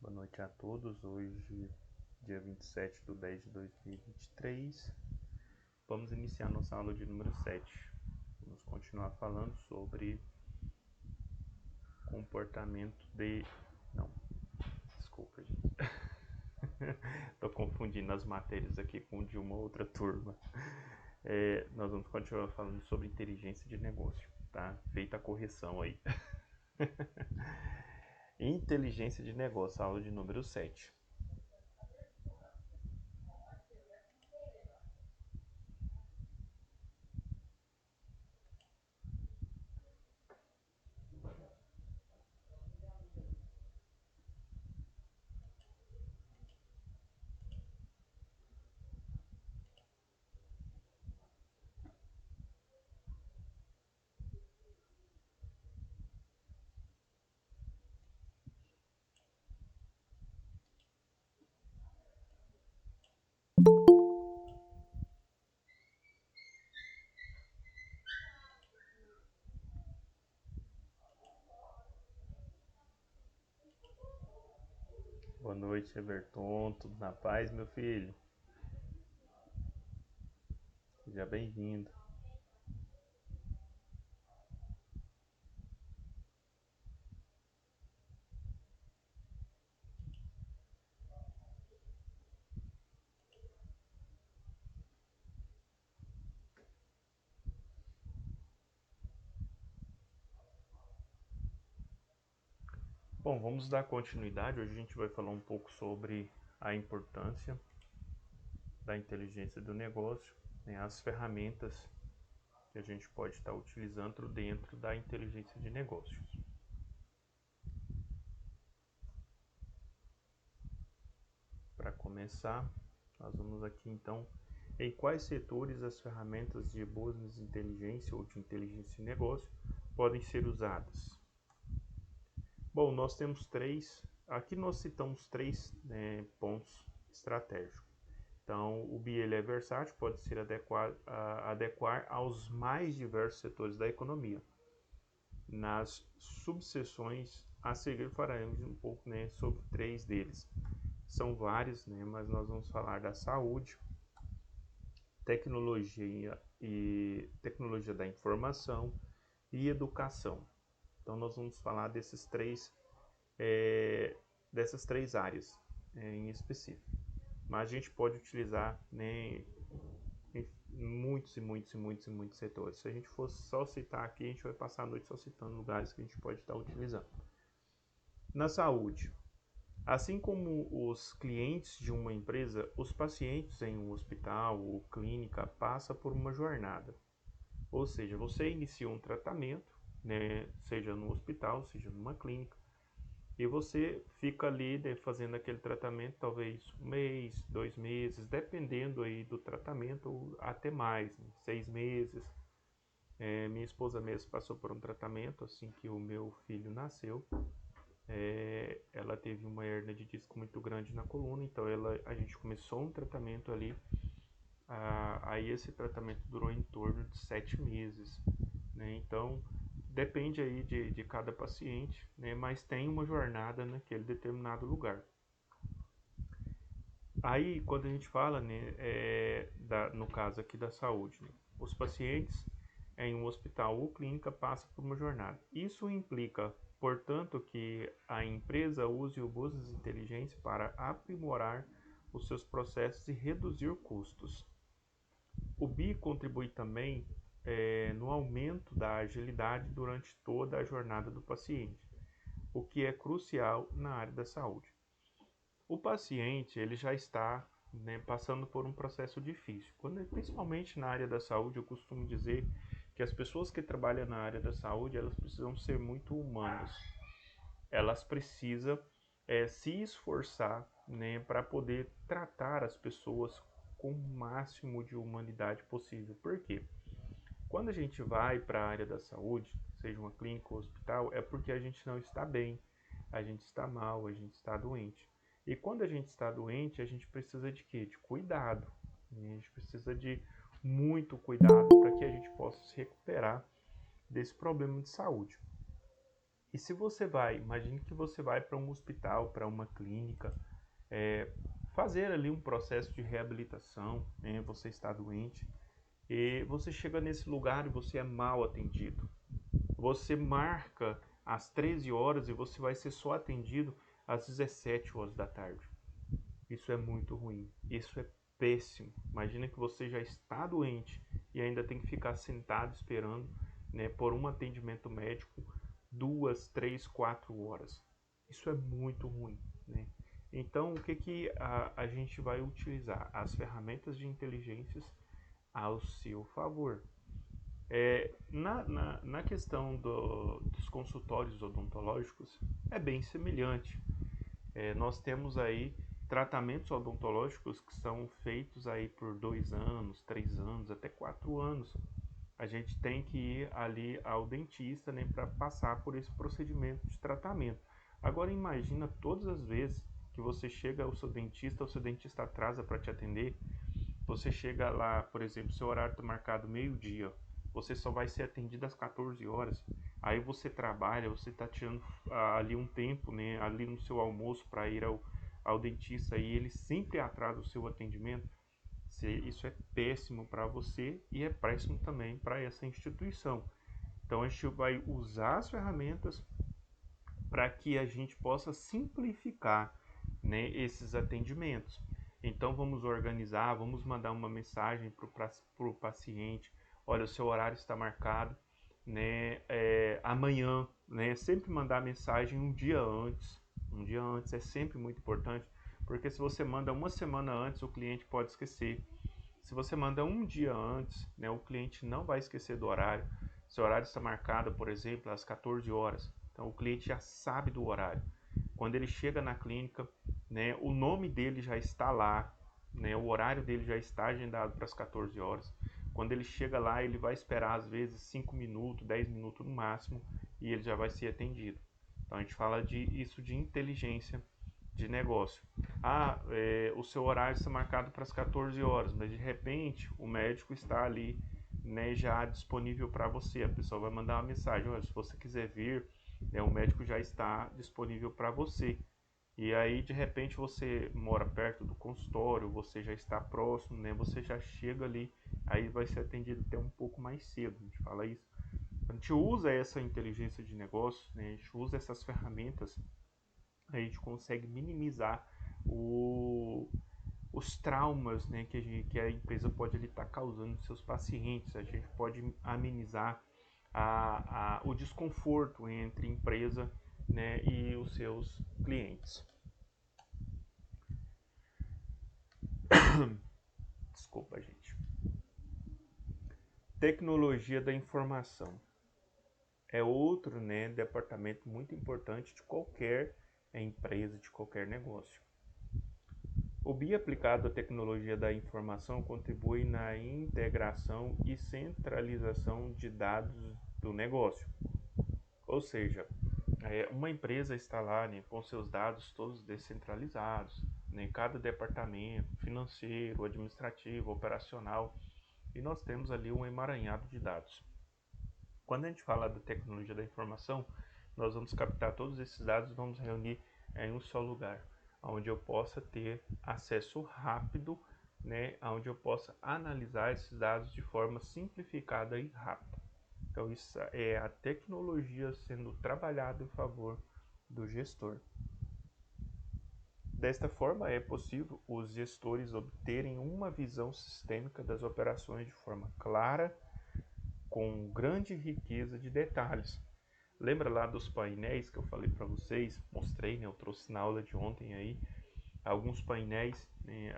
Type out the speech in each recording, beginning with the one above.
Boa noite a todos. Hoje, dia 27/10/2023, vamos iniciar nossa aula de número 7. Vamos continuar falando sobre comportamento de... Não, desculpa, gente. Estou confundindo as matérias aqui com de uma outra turma. Nós vamos continuar falando sobre inteligência de negócio, tá? Feita a correção aí. Inteligência de negócio, aula de número 7. Boa noite, Everton. Tudo na paz, meu filho? Seja bem-vindo. Bom, vamos dar continuidade. Hoje a gente vai falar um pouco sobre a importância da inteligência do negócio, né, as ferramentas que a gente pode estar utilizando dentro da inteligência de negócios. Para começar, nós vamos aqui então em quais setores as ferramentas de business inteligência ou de inteligência de negócio podem ser usadas. Bom, nós temos aqui nós citamos três pontos estratégicos. Então, o BI ele é versátil, pode ser adequar aos mais diversos setores da economia. Nas subseções a seguir faremos um pouco sobre três deles. São vários, mas nós vamos falar da saúde, tecnologia da informação e educação. Então, nós vamos falar dessas três áreas em específico. Mas a gente pode utilizar em muitos setores. Se a gente fosse só citar aqui, a gente vai passar a noite só citando lugares que a gente pode estar utilizando. Na saúde, assim como os clientes de uma empresa, os pacientes em um hospital ou clínica passam por uma jornada. Ou seja, você inicia um tratamento, seja no hospital, seja numa clínica, e você fica ali fazendo aquele tratamento, talvez 1 mês, 2 meses, dependendo aí do tratamento, ou até mais, 6 meses. Minha esposa mesmo passou por um tratamento assim que o meu filho nasceu. Ela teve uma hérnia de disco muito grande na coluna, então a gente começou um tratamento ali. Aí esse tratamento durou em torno de 7 meses. Então, depende aí de cada paciente, mas tem uma jornada naquele determinado lugar. Aí, quando a gente fala, no caso aqui da saúde, os pacientes em um hospital ou clínica passam por uma jornada. Isso implica, portanto, que a empresa use o business inteligência para aprimorar os seus processos e reduzir custos. O BI contribui também no aumento da agilidade durante toda a jornada do paciente, o que é crucial na área da saúde. O paciente ele já está passando por um processo difícil. Principalmente na área da saúde, eu costumo dizer que as pessoas que trabalham na área da saúde, elas precisam ser muito humanas. Elas precisam se esforçar para poder tratar as pessoas com o máximo de humanidade possível. Por quê? Quando a gente vai para a área da saúde, seja uma clínica ou hospital, é porque a gente não está bem, a gente está mal, a gente está doente. E quando a gente está doente, a gente precisa de quê? De cuidado. A gente precisa de muito cuidado para que a gente possa se recuperar desse problema de saúde. E se você imagine que você vai para um hospital, para uma clínica, fazer ali um processo de reabilitação, né? Você está doente e você chega nesse lugar e você é mal atendido. Você marca às 13 horas e você vai ser só atendido às 17 horas da tarde. Isso é muito ruim, isso é péssimo. Imagina que você já está doente e ainda tem que ficar sentado esperando, né, por um atendimento médico 2, 3, 4 horas. Isso é muito ruim, né? Então, o que a gente vai utilizar? As ferramentas de inteligências ao seu favor. Na questão dos consultórios odontológicos, é bem semelhante. Nós temos aí tratamentos odontológicos que são feitos aí por 2 anos, 3 anos, até 4 anos. A gente tem que ir ali ao dentista, né, para passar por esse procedimento de tratamento. Agora imagina todas as vezes que você chega ao seu dentista, o seu dentista atrasa para te atender. Você chega lá, por exemplo, seu horário está marcado meio-dia, você só vai ser atendido às 14 horas. Aí você trabalha, você está tirando ali um tempo, né, ali no seu almoço para ir ao dentista e ele sempre atrasa o seu atendimento. Isso é péssimo para você e é péssimo também para essa instituição. Então a gente vai usar as ferramentas para que a gente possa simplificar, né, esses atendimentos. Então vamos organizar, vamos mandar uma mensagem para o paciente: olha, o seu horário está marcado, né, amanhã, né, sempre mandar mensagem um dia antes é sempre muito importante, porque se você manda uma semana antes, o cliente pode esquecer. Se você manda um dia antes, né, o cliente não vai esquecer do horário. Seu horário está marcado, por exemplo, às 14 horas. Então o cliente já sabe do horário. Quando ele chega na clínica, né, o nome dele já está lá, né, o horário dele já está agendado para as 14 horas. Quando ele chega lá, ele vai esperar às vezes 5 minutos, 10 minutos no máximo e ele já vai ser atendido. Então a gente fala isso de inteligência de negócio. O seu horário está marcado para as 14 horas, mas de repente o médico está ali, né, já disponível para você. A pessoa vai mandar uma mensagem: olha, se você quiser vir, né, o médico já está disponível para você. E aí de repente você mora perto do consultório, você já está próximo, né, você já chega ali, aí vai ser atendido até um pouco mais cedo. A gente fala isso. A gente usa essa inteligência de negócio, né, a gente usa essas ferramentas, a gente consegue minimizar os traumas, né, que a empresa pode estar causando nos seus pacientes. A gente pode amenizar o desconforto entre empresa, né, e os seus clientes. Desculpa, gente. Tecnologia da informação é outro, né, departamento muito importante de qualquer empresa, de qualquer negócio. O BI aplicado à tecnologia da informação contribui na integração e centralização de dados do negócio. Ou seja, uma empresa está lá, né, com seus dados todos descentralizados, né, cada departamento financeiro, administrativo, operacional, e nós temos ali um emaranhado de dados. Quando a gente fala da tecnologia da informação, nós vamos captar todos esses dados e vamos reunir em um só lugar, onde eu possa ter acesso rápido, né, onde eu possa analisar esses dados de forma simplificada e rápida. Então isso é a tecnologia sendo trabalhada em favor do gestor. Desta forma, é possível os gestores obterem uma visão sistêmica das operações de forma clara, com grande riqueza de detalhes. Lembra lá dos painéis que eu falei para vocês? Mostrei, né? Eu trouxe na aula de ontem aí alguns painéis, né,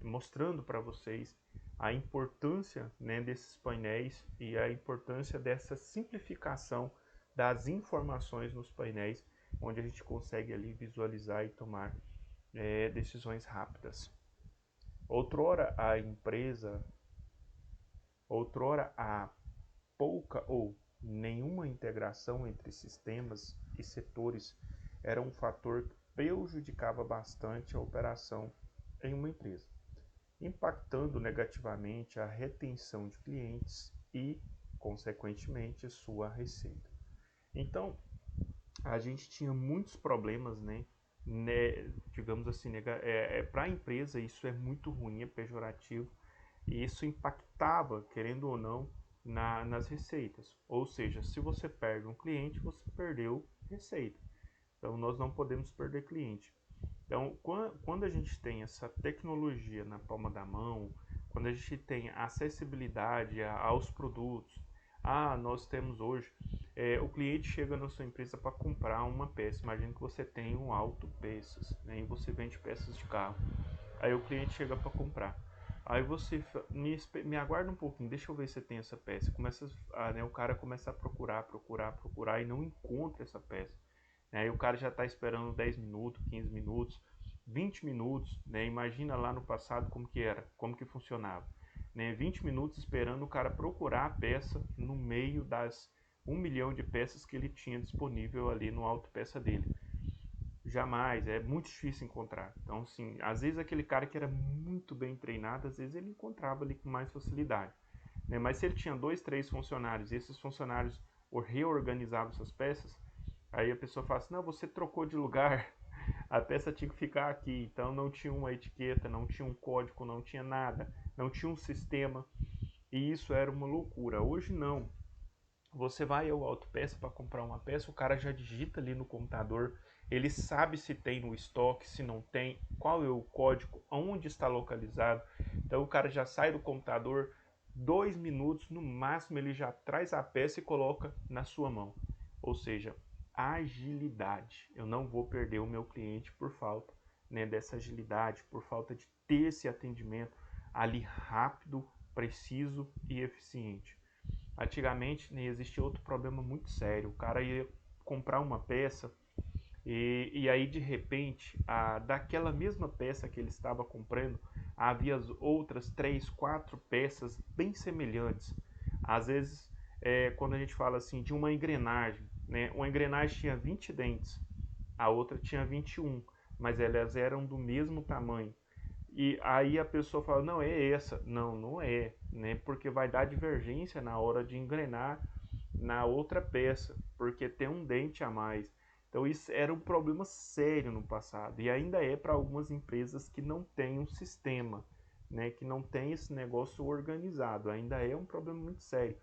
mostrando para vocês a importância, né, desses painéis e a importância dessa simplificação das informações nos painéis, onde a gente consegue ali visualizar e tomar decisões rápidas. Outrora há pouca ou nenhuma integração entre sistemas e setores era um fator que prejudicava bastante a operação em uma empresa, impactando negativamente a retenção de clientes e, consequentemente, sua receita. Então, a gente tinha muitos problemas, digamos assim, para a empresa isso é muito ruim, é pejorativo, e isso impactava, querendo ou não, nas receitas. Ou seja, se você perde um cliente, você perdeu receita. Então nós não podemos perder cliente. Então, quando a gente tem essa tecnologia na palma da mão, quando a gente tem acessibilidade aos produtos, nós temos hoje, o cliente chega na sua empresa para comprar uma peça. Imagina que você tem um autopeças, né, e você vende peças de carro. Aí o cliente chega para comprar. Aí você me aguarda um pouquinho, deixa eu ver se tem essa peça. O cara começa a procurar e não encontra essa peça. Aí o cara já está esperando 10 minutos, 15 minutos, 20 minutos, né? Imagina lá no passado como que era, como que funcionava. 20 minutos esperando o cara procurar a peça no meio das 1 milhão de peças que ele tinha disponível ali no autopeça dele. Jamais, é muito difícil encontrar. Então, assim, às vezes aquele cara que era muito bem treinado, às vezes ele encontrava ali com mais facilidade. Mas se ele tinha 2, 3 funcionários e esses funcionários reorganizavam essas peças, aí a pessoa fala assim, não, você trocou de lugar, a peça tinha que ficar aqui, então não tinha uma etiqueta, não tinha um código, não tinha nada, não tinha um sistema, e isso era uma loucura. Hoje não. Você vai ao autopeça para comprar uma peça, o cara já digita ali no computador, ele sabe se tem no estoque, se não tem, qual é o código, onde está localizado. Então o cara já sai do computador, 2 minutos no máximo ele já traz a peça e coloca na sua mão. Ou seja, agilidade. Eu não vou perder o meu cliente por falta, dessa agilidade, por falta de ter esse atendimento ali rápido, preciso e eficiente. Antigamente, existia outro problema muito sério. O cara ia comprar uma peça e aí de repente, daquela mesma peça que ele estava comprando, havia outras 3, 4 peças bem semelhantes. Às vezes, quando a gente fala assim de uma engrenagem, né? Uma engrenagem tinha 20 dentes, a outra tinha 21, mas elas eram do mesmo tamanho. E aí a pessoa fala, não, é essa. Não, não é, né? Porque vai dar divergência na hora de engrenar na outra peça, porque tem um dente a mais. Então isso era um problema sério no passado e ainda é para algumas empresas que não têm um sistema, né? Que não tem esse negócio organizado. Ainda é um problema muito sério.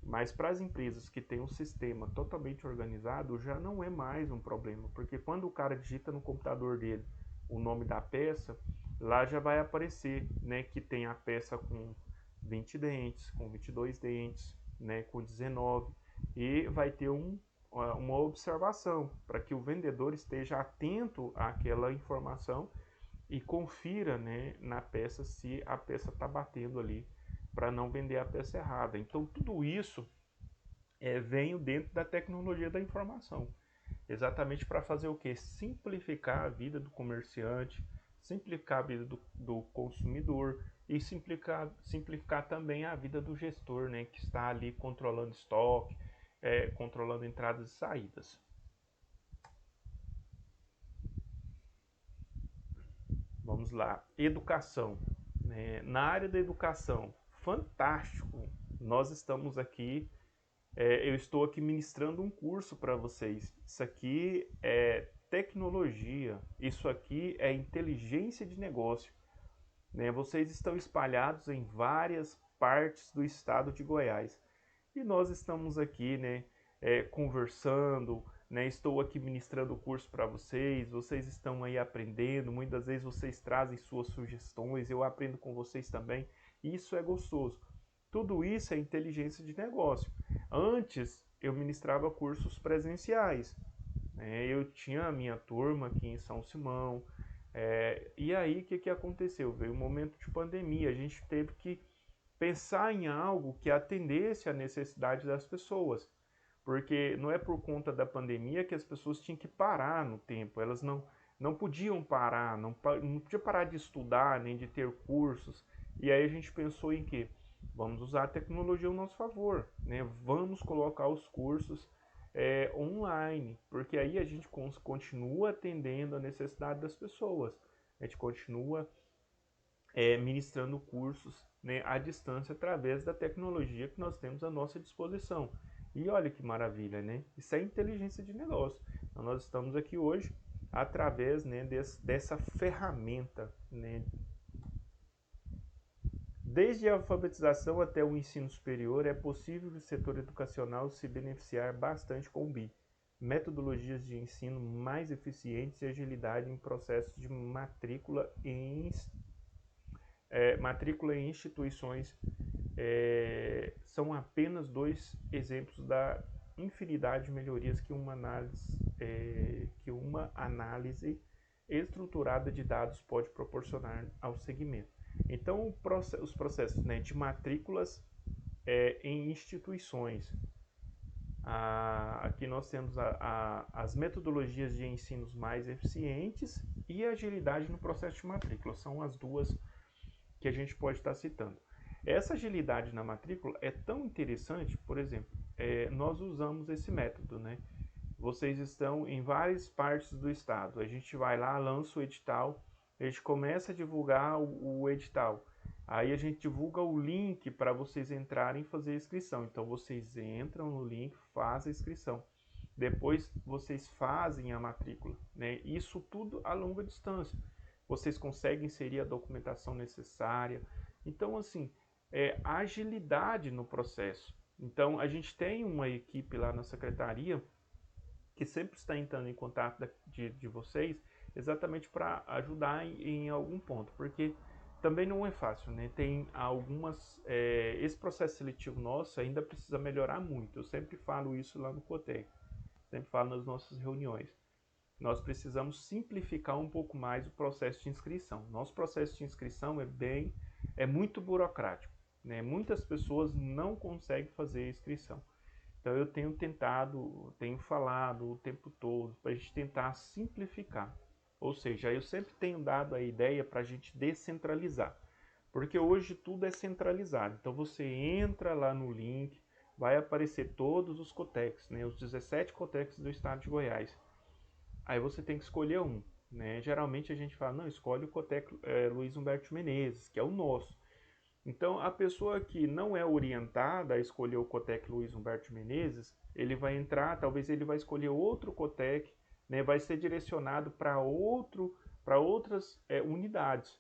Mas para as empresas que têm um sistema totalmente organizado, já não é mais um problema, porque quando o cara digita no computador dele o nome da peça, lá já vai aparecer, né, que tem a peça com 20 dentes, com 22 dentes, né, com 19, e vai ter uma observação para que o vendedor esteja atento àquela informação e confira, né, na peça se a peça está batendo ali para não vender a peça errada. Então tudo isso vem dentro da tecnologia da informação, exatamente para fazer o que? Simplificar a vida do comerciante, simplificar a vida do consumidor e simplificar também a vida do gestor, né, que está ali controlando estoque, controlando entradas e saídas. Vamos lá, educação. Na área da educação, fantástico. Nós estamos aqui, eu estou aqui ministrando um curso para vocês. Isso aqui é tecnologia, isso aqui é inteligência de negócio. Vocês estão espalhados em várias partes do estado de Goiás. E nós estamos aqui, conversando, estou aqui ministrando o curso para vocês, vocês estão aí aprendendo, muitas vezes vocês trazem suas sugestões, eu aprendo com vocês também, e isso é gostoso. Tudo isso é inteligência de negócio. Antes, eu ministrava cursos presenciais, eu tinha a minha turma aqui em São Simão, e aí o que aconteceu? Veio um momento de pandemia, a gente teve que pensar em algo que atendesse à necessidade das pessoas, porque não é por conta da pandemia que as pessoas tinham que parar no tempo, elas não podiam parar, não podia parar de estudar, nem de ter cursos, e aí a gente pensou em que? Vamos usar a tecnologia ao nosso favor, vamos colocar os cursos online, porque aí a gente continua atendendo a necessidade das pessoas, a gente continua ministrando cursos, à distância através da tecnologia que nós temos à nossa disposição. E olha que maravilha, né? Isso é inteligência de negócio. Então, nós estamos aqui hoje através, né, dessa ferramenta, né. Desde a alfabetização até o ensino superior, é possível o setor educacional se beneficiar bastante com o BI. Metodologias de ensino mais eficientes e agilidade em processos de matrícula em instituições são apenas dois exemplos da infinidade de melhorias que uma análise estruturada de dados pode proporcionar ao segmento. Então, os processos, né, de matrículas em instituições. Aqui nós temos as metodologias de ensinos mais eficientes e a agilidade no processo de matrícula. São as duas que a gente pode estar citando. Essa agilidade na matrícula é tão interessante, por exemplo, nós usamos esse método, né? Vocês estão em várias partes do estado, a gente vai lá, lança o edital, a gente começa a divulgar o edital, aí a gente divulga o link para vocês entrarem e fazer a inscrição. Então vocês entram no link, fazem a inscrição, depois vocês fazem a matrícula, né? Isso tudo a longa distância. Vocês conseguem inserir a documentação necessária. Então, assim, agilidade no processo. Então, a gente tem uma equipe lá na secretaria que sempre está entrando em contato de vocês exatamente para ajudar em algum ponto, porque também não é fácil, né? Tem algumas... esse processo seletivo nosso ainda precisa melhorar muito. Eu sempre falo isso lá no Cotec, sempre falo nas nossas reuniões. Nós precisamos simplificar um pouco mais o processo de inscrição. Nosso processo de inscrição é muito burocrático, né? Muitas pessoas não conseguem fazer a inscrição. Então eu tenho falado o tempo todo para a gente tentar simplificar. Ou seja, eu sempre tenho dado a ideia para a gente descentralizar. Porque hoje tudo é centralizado. Então você entra lá no link, vai aparecer todos os Cotecs, né? Os 17 Cotecs do estado de Goiás. Aí você tem que escolher um, né? Geralmente a gente fala, não, escolhe o Cotec Luiz Humberto Menezes, que é o nosso. Então a pessoa que não é orientada a escolher o Cotec Luiz Humberto Menezes, ele vai entrar, talvez ele vai escolher outro Cotec, né? Vai ser direcionado para outras unidades.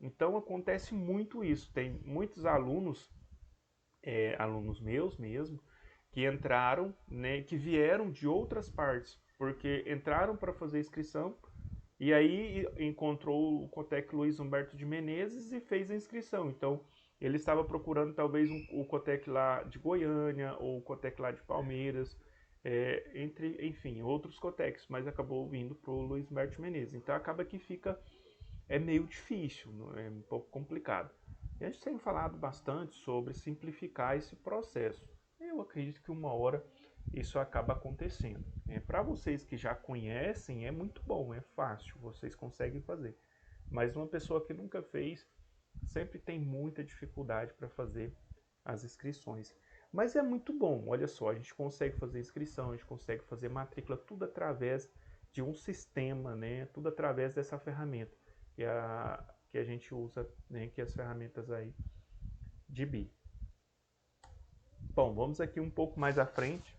Então acontece muito isso. Tem muitos alunos, alunos meus mesmo, que entraram, né, que vieram de outras partes, porque entraram para fazer inscrição e aí encontrou o Cotec Luiz Humberto de Menezes e fez a inscrição. Então ele estava procurando talvez o Cotec lá de Goiânia ou o Cotec lá de Palmeiras, enfim, outros Cotecs, mas acabou vindo para o Luiz Humberto de Menezes. Então acaba que é meio difícil, é um pouco complicado. E a gente tem falado bastante sobre simplificar esse processo. Eu acredito que uma hora isso acaba acontecendo. Para vocês que já conhecem, é muito bom, é fácil, vocês conseguem fazer. Mas uma pessoa que nunca fez, sempre tem muita dificuldade para fazer as inscrições. Mas é muito bom, olha só, a gente consegue fazer inscrição, a gente consegue fazer matrícula, tudo através de um sistema, né? Tudo através dessa ferramenta que a gente usa, né? Que é as ferramentas aí de BI. Bom, vamos aqui um pouco mais à frente.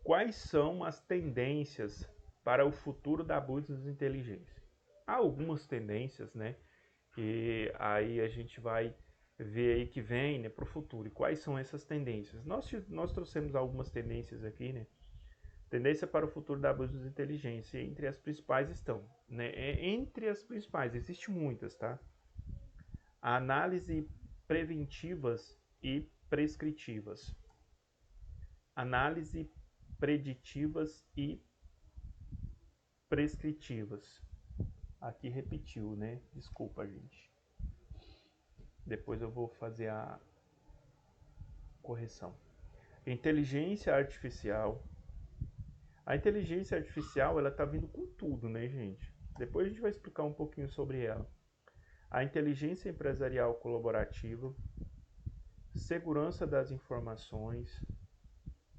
Quais são as tendências para o futuro da business inteligência? Há algumas tendências, né? Que aí a gente vai ver aí que vem, né, para o futuro. E quais são essas tendências? Nós trouxemos algumas tendências aqui, né? Tendência para o futuro da business inteligência. Entre as principais estão, né? Entre as principais, existem muitas, tá? A análise preventivas e prescritivas. Análise preditivas e prescritivas. Aqui repetiu, né? Desculpa, gente. Depois eu vou fazer a correção. Inteligência artificial. A inteligência artificial, ela tá vindo com tudo, né, gente? Depois a gente vai explicar um pouquinho sobre ela. A inteligência empresarial colaborativa, segurança das informações,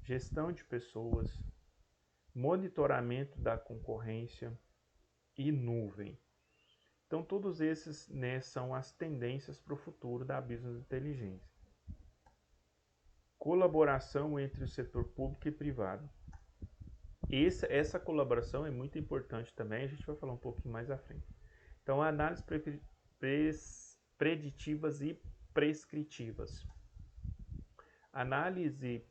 gestão de pessoas, monitoramento da concorrência e nuvem. Então, todos esses, né, são as tendências para o futuro da business inteligência. Colaboração entre o setor público e privado. essa colaboração é muito importante também, a gente vai falar um pouquinho mais à frente. Então, análises preditivas e prescritivas. Análise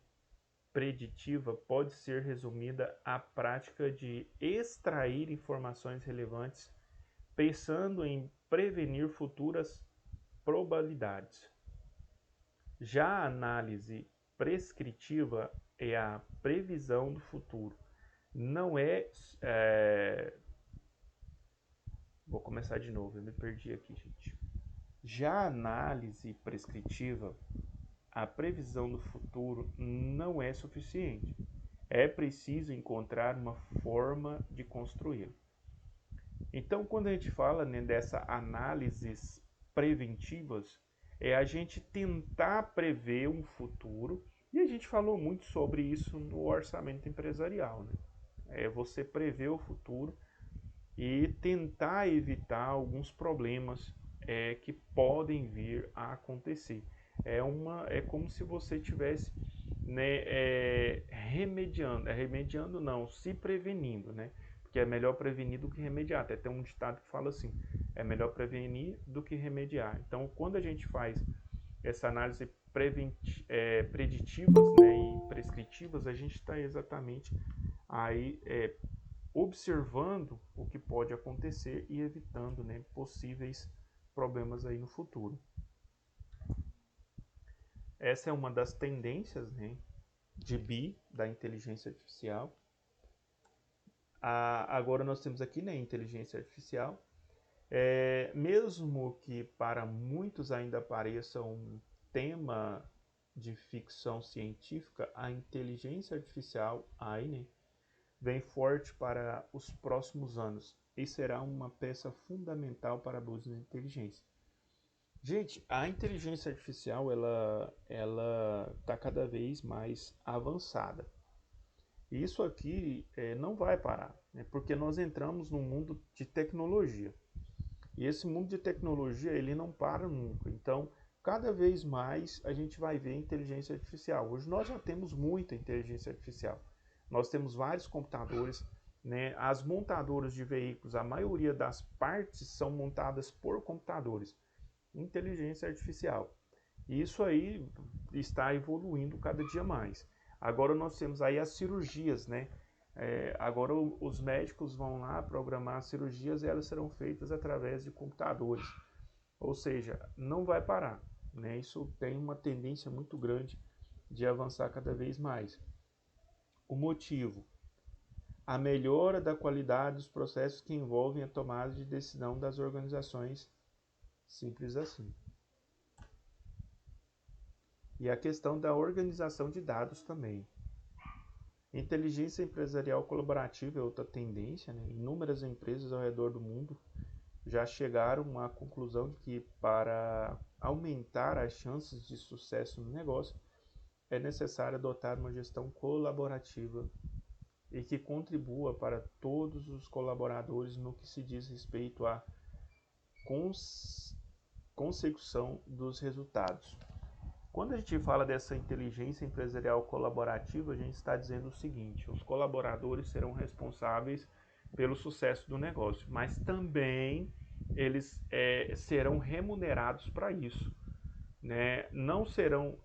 preditiva pode ser resumida à prática de extrair informações relevantes pensando em prevenir futuras probabilidades. Já a análise prescritiva é a previsão do futuro. Não Vou começar de novo, eu me perdi aqui, gente. Já a análise prescritiva, a previsão do futuro não é suficiente. É preciso encontrar uma forma de construí-lo. Então, quando a gente fala, né, dessa análises preventivas, é a gente tentar prever um futuro, e a gente falou muito sobre isso no orçamento empresarial, né? É você prever o futuro e tentar evitar alguns problemas que podem vir a acontecer. É como se você tivesse, né, remediando não, se prevenindo, né? Porque é melhor prevenir do que remediar. Até tem um ditado que fala assim: é melhor prevenir do que remediar. Então, quando a gente faz essa análise preditivas, né, e prescritivas, a gente está exatamente aí observando o que pode acontecer e evitando, né, possíveis problemas aí no futuro. Essa é uma das tendências, né, de BI, da inteligência artificial. Agora nós temos aqui, né, inteligência artificial. Mesmo que para muitos ainda pareça um tema de ficção científica, a inteligência artificial, AI, né, vem forte para os próximos anos e será uma peça fundamental para a busca de inteligência. Gente, a inteligência artificial ela está cada vez mais avançada. E isso aqui não vai parar, né? Porque nós entramos num mundo de tecnologia. E esse mundo de tecnologia ele não para nunca. Então, cada vez mais a gente vai ver inteligência artificial. Hoje nós já temos muita inteligência artificial. Nós temos vários computadores, né? As montadoras de veículos, a maioria das partes são montadas por computadores. Inteligência artificial. E isso aí está evoluindo cada dia mais. Agora nós temos aí as cirurgias, né? Agora os médicos vão lá programar as cirurgias e elas serão feitas através de computadores. Ou seja, não vai parar, né? Isso tem uma tendência muito grande de avançar cada vez mais. O motivo: a melhora da qualidade dos processos que envolvem a tomada de decisão das organizações. Simples assim. E a questão da organização de dados também. Inteligência empresarial colaborativa é outra tendência, né? Inúmeras empresas ao redor do mundo já chegaram à conclusão de que para aumentar as chances de sucesso no negócio é necessário adotar uma gestão colaborativa e que contribua para todos os colaboradores no que se diz respeito à consecução dos resultados. Quando a gente fala dessa inteligência empresarial colaborativa, a gente está dizendo o seguinte: os colaboradores serão responsáveis pelo sucesso do negócio, mas também eles serão remunerados para isso, né? Não serão,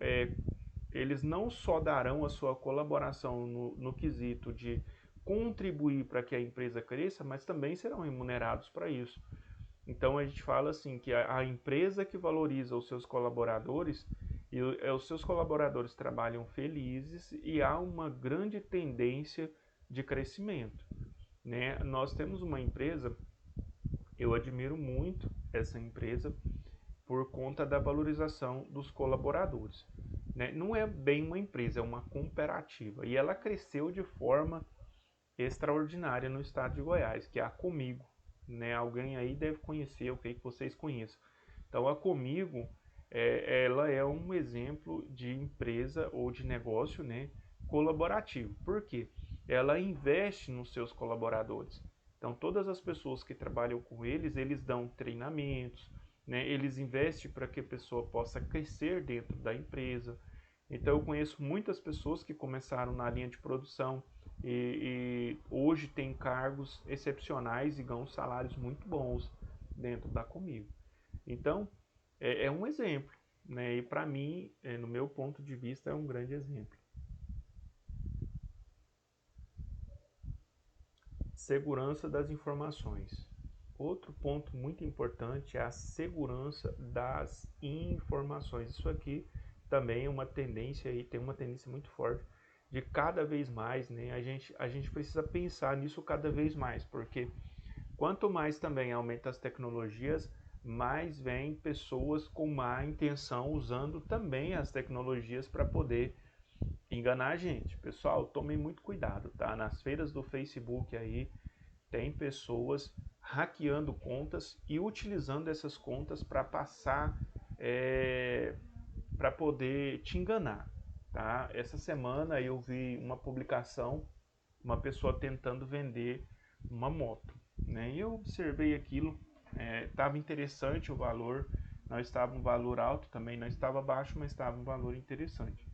eles não só darão a sua colaboração no quesito de contribuir para que a empresa cresça, mas também serão remunerados para isso. Então a gente fala assim que a empresa que valoriza os seus colaboradores e os seus colaboradores trabalham felizes e há uma grande tendência de crescimento, né? Nós temos uma empresa, eu admiro muito essa empresa por conta da valorização dos colaboradores, né? Não é bem uma empresa, é uma cooperativa e ela cresceu de forma extraordinária no estado de Goiás, que é a Comigo, né? Alguém aí deve conhecer, eu creio que vocês conheçam. Então a Comigo, ela é um exemplo de empresa ou de negócio, né, colaborativo. Por quê? Ela investe nos seus colaboradores. Então todas as pessoas que trabalham com eles, eles dão treinamentos, né? Eles investem para que a pessoa possa crescer dentro da empresa. Então eu conheço muitas pessoas que começaram na linha de produção, e hoje tem cargos excepcionais e ganham salários muito bons dentro da Comigo. Então, é um exemplo, né? E para mim, no meu ponto de vista, é um grande exemplo. Segurança das informações. Outro ponto muito importante é a segurança das informações. Isso aqui também é uma tendência e tem uma tendência muito forte de cada vez mais, né? A gente precisa pensar nisso cada vez mais, porque quanto mais também aumenta as tecnologias, mais vem pessoas com má intenção usando também as tecnologias para poder enganar a gente. Pessoal, tomem muito cuidado, tá? Nas feiras do Facebook aí, tem pessoas hackeando contas e utilizando essas contas para passar, para poder te enganar, tá? Essa semana eu vi uma publicação, uma pessoa tentando vender uma moto, né? E eu observei aquilo, estava interessante o valor, não estava um valor alto também, não estava baixo, mas estava um valor interessante.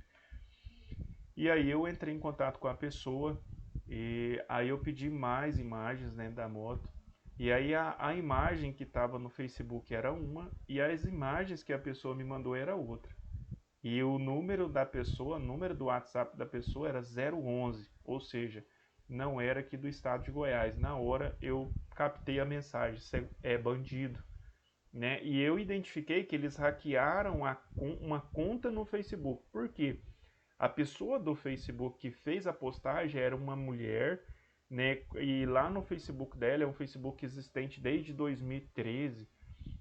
E aí eu entrei em contato com a pessoa e aí eu pedi mais imagens, né, da moto. E aí a imagem que estava no Facebook era uma e as imagens que a pessoa me mandou era outra. E o número da pessoa, o número do WhatsApp da pessoa era 011, ou seja, não era aqui do estado de Goiás. Na hora eu captei a mensagem, é bandido, né? E eu identifiquei que eles hackearam uma conta no Facebook. Por quê? A pessoa do Facebook que fez a postagem era uma mulher, né? E lá no Facebook dela é um Facebook existente desde 2013.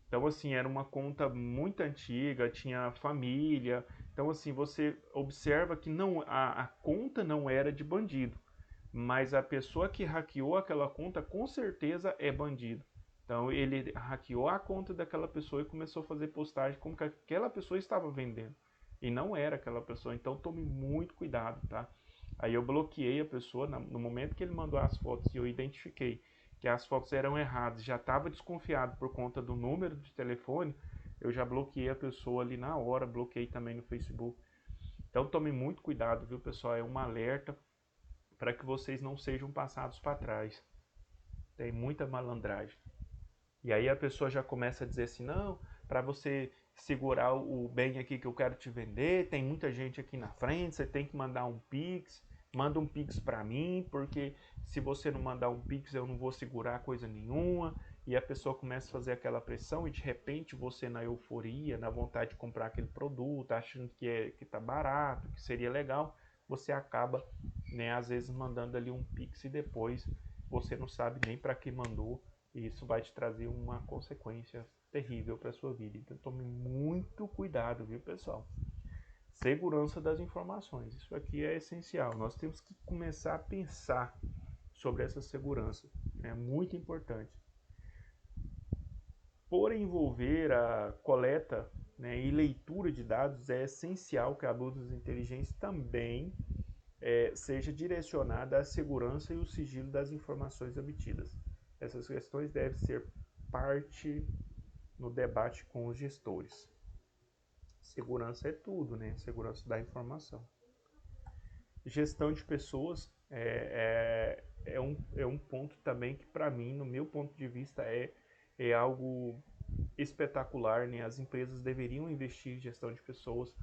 Então, assim, era uma conta muito antiga, tinha família. Então, assim, você observa que não, a conta não era de bandido, mas a pessoa que hackeou aquela conta com certeza é bandido. Então, ele hackeou a conta daquela pessoa e começou a fazer postagem como que aquela pessoa estava vendendo. E não era aquela pessoa. Então, tome muito cuidado, tá? Aí eu bloqueei a pessoa no momento que ele mandou as fotos e eu identifiquei que as fotos eram erradas, já estava desconfiado por conta do número de telefone, eu já bloqueei a pessoa ali na hora, bloqueei também no Facebook. Então tome muito cuidado, viu, pessoal? É um alerta para que vocês não sejam passados para trás. Tem muita malandragem. E aí a pessoa já começa a dizer assim: não, para você segurar o bem aqui que eu quero te vender, tem muita gente aqui na frente, você tem que mandar um Pix, manda um Pix para mim, porque se você não mandar um Pix eu não vou segurar coisa nenhuma. E a pessoa começa a fazer aquela pressão e de repente você na euforia, na vontade de comprar aquele produto, achando que tá barato, que seria legal, você acaba, né, às vezes mandando ali um Pix e depois você não sabe nem para que mandou e isso vai te trazer uma consequência terrível para sua vida. Então tome muito cuidado, viu, pessoal? Segurança das informações. Isso aqui é essencial. Nós temos que começar a pensar sobre essa segurança. É muito importante. Por envolver a coleta, né, e leitura de dados, é essencial que a abuso de inteligência também seja direcionada à segurança e o sigilo das informações obtidas. Essas questões devem ser parte no debate com os gestores. Segurança é tudo, né? Segurança da informação. Gestão de pessoas é um ponto também que, para mim, no meu ponto de vista, é algo espetacular, né? As empresas deveriam investir em gestão de pessoas,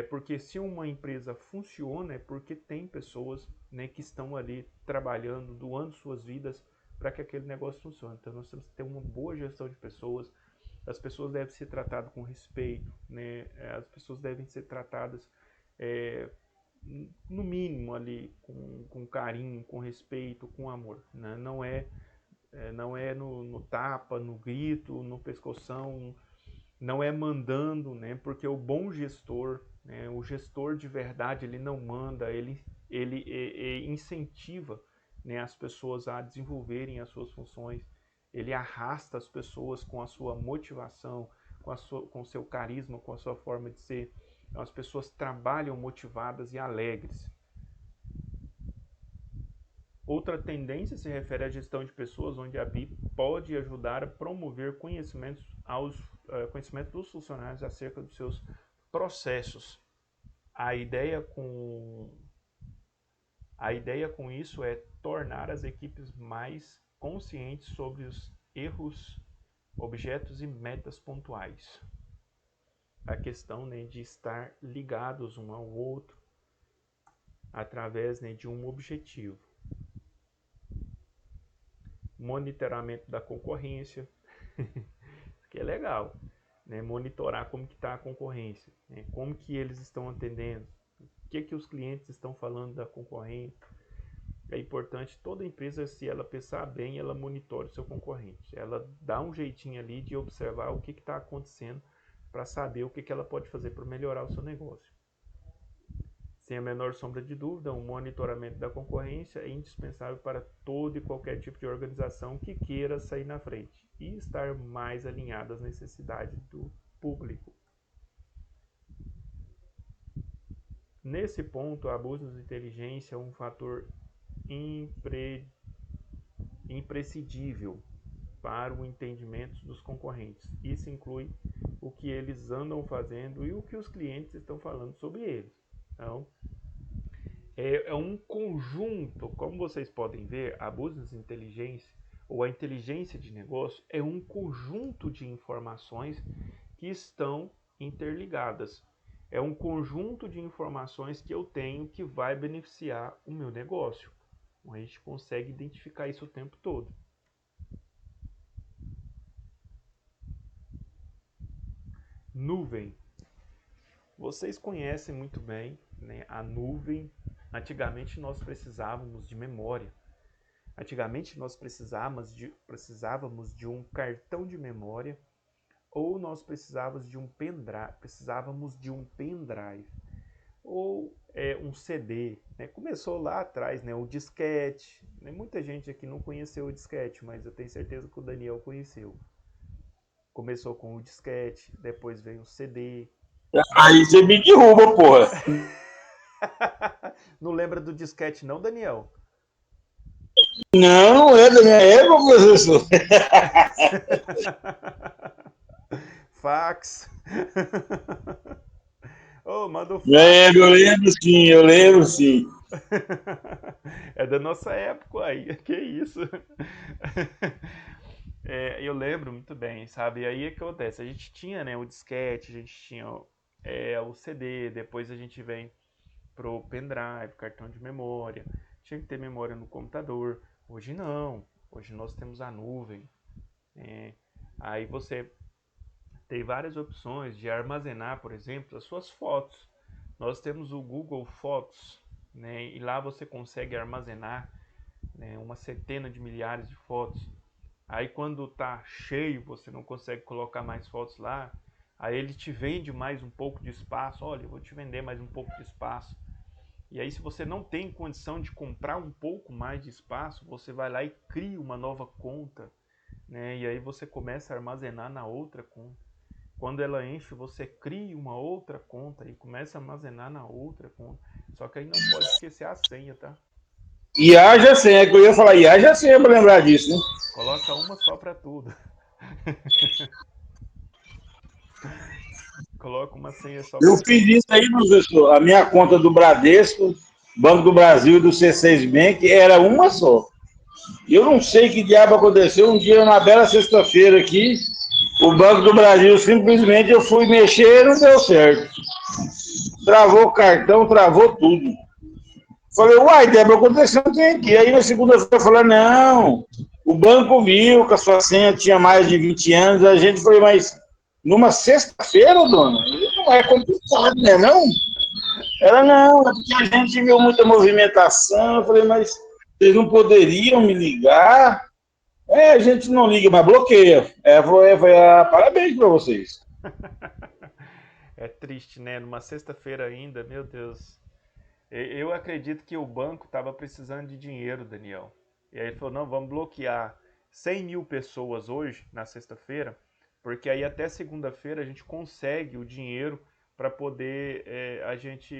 porque se uma empresa funciona é porque tem pessoas, né, que estão ali trabalhando, doando suas vidas para que aquele negócio funcione. Então nós temos que ter uma boa gestão de pessoas, as pessoas devem ser tratadas com respeito, né? As pessoas devem ser tratadas é, no mínimo ali com carinho, com respeito, com amor, né? Não é no tapa, no grito, no pescoção, não é mandando, né? Porque o bom gestor, né? O gestor de verdade, ele não manda, ele incentiva, né, as pessoas a desenvolverem as suas funções, ele arrasta as pessoas com a sua motivação, com o seu carisma, com a sua forma de ser. Então, as pessoas trabalham motivadas e alegres. Outra tendência se refere à gestão de pessoas, onde a BI pode ajudar a promover conhecimento dos funcionários acerca dos seus processos. A ideia A ideia com isso é tornar as equipes mais conscientes sobre os erros, objetos e metas pontuais. A questão, né, de estar ligados um ao outro através, né, de um objetivo. Monitoramento da concorrência, que é legal, né? Monitorar como que está a concorrência, né? Como que eles estão atendendo, o que os clientes estão falando da concorrente. É importante toda empresa, se ela pensar bem, ela monitore o seu concorrente. Ela dá um jeitinho ali de observar o que está acontecendo para saber o que ela pode fazer para melhorar o seu negócio. Sem a menor sombra de dúvida, um monitoramento da concorrência é indispensável para todo e qualquer tipo de organização que queira sair na frente e estar mais alinhada às necessidades do público. Nesse ponto, a abuso de inteligência é um fator imprescindível para o entendimento dos concorrentes. Isso inclui o que eles andam fazendo e o que os clientes estão falando sobre eles. Então, é um conjunto, como vocês podem ver, abuso de inteligência ou a inteligência de negócio é um conjunto de informações que estão interligadas. É um conjunto de informações que eu tenho que vai beneficiar o meu negócio. A gente consegue identificar isso o tempo todo. Nuvem. Vocês conhecem muito bem, né, a nuvem. Antigamente nós precisávamos de memória. Antigamente nós precisávamos de um cartão de memória ou nós precisávamos de um pendrive ou um CD. Né? Começou lá atrás, né, o disquete. Né? Muita gente aqui não conheceu o disquete, mas eu tenho certeza que o Daniel conheceu. Começou com o disquete, depois veio o CD. Aí você me derruba, porra. Não lembra do disquete não, Daniel? Não, não é da minha época, professor. Fax. Oh, manda o fax Eu aí. lembro sim, eu lembro sim. É da nossa época aí, que isso. Eu lembro muito bem, sabe? E aí o que acontece? A gente tinha, né, o disquete, a gente tinha o CD, depois a gente vem pro pendrive, cartão de memória. Tinha que ter memória no computador. Hoje não. Hoje nós temos a nuvem. É, aí você tem várias opções de armazenar, por exemplo, as suas fotos. Nós temos o Google Fotos, né, e lá você consegue armazenar, né, uma centena de milhares de fotos. Aí quando tá cheio, você não consegue colocar mais fotos lá, aí ele te vende mais um pouco de espaço. Olha, eu vou te vender mais um pouco de espaço. E aí se você não tem condição de comprar um pouco mais de espaço, você vai lá e cria uma nova conta, né? E aí você começa a armazenar na outra conta. Quando ela enche, você cria uma outra conta e começa a armazenar na outra conta. Só que aí não pode esquecer a senha, tá? E haja senha, que eu ia falar, e haja senha pra lembrar disso, né? Coloca uma só para tudo. Coloca uma senha só Eu para fiz tudo. isso aí, professor. A minha conta do Bradesco, Banco do Brasil e do C6 Bank era uma só. E eu não sei que diabo aconteceu. Um dia, na bela sexta-feira aqui, o Banco do Brasil simplesmente eu fui mexer e não deu certo. Travou o cartão, travou tudo. Falei, uai, Débora, aconteceu o que aqui? Aí na segunda-feira eu falei, não, o banco viu que a sua senha tinha mais de 20 anos. A gente falou, mas numa sexta-feira, dona? Não é complicado, né? Não? Ela, não, é porque a gente viu muita movimentação. Eu falei, mas vocês não poderiam me ligar? A gente não liga, mas bloqueia. Ela falou, parabéns para vocês. É triste, né? Numa sexta-feira ainda, meu Deus. Eu acredito que o banco estava precisando de dinheiro, Daniel. E aí ele falou: não, vamos bloquear 100 mil pessoas hoje, na sexta-feira, porque aí até segunda-feira a gente consegue o dinheiro para poder a gente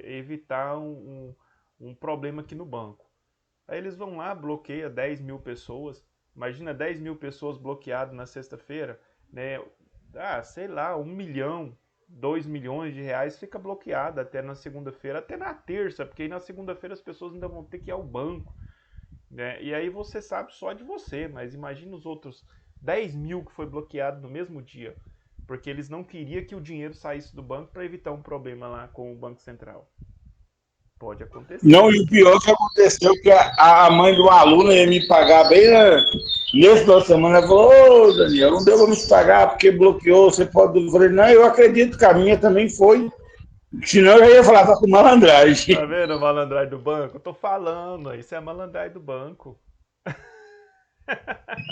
evitar um problema aqui no banco. Aí eles vão lá, bloqueia 10 mil pessoas. Imagina 10 mil pessoas bloqueadas na sexta-feira, né? Ah, sei lá, 1 milhão. 2 milhões de reais fica bloqueada até na segunda-feira, até na terça, porque aí na segunda-feira as pessoas ainda vão ter que ir ao banco, né? E aí você sabe só de você, mas imagina os outros 10 mil que foi bloqueado no mesmo dia, porque eles não queriam que o dinheiro saísse do banco para evitar um problema lá com o Banco Central. Pode acontecer. Não, e o pior que aconteceu que a mãe de uma aluna ia me pagar bem nesse final de semana. Ela falou, ô Daniel, não deu para me pagar porque bloqueou, você pode. Eu falei, não, eu acredito que a minha também foi. Senão eu já ia falar, tá com Tá malandragem. vendo a malandragem do banco? Eu tô falando, isso é a malandragem do banco.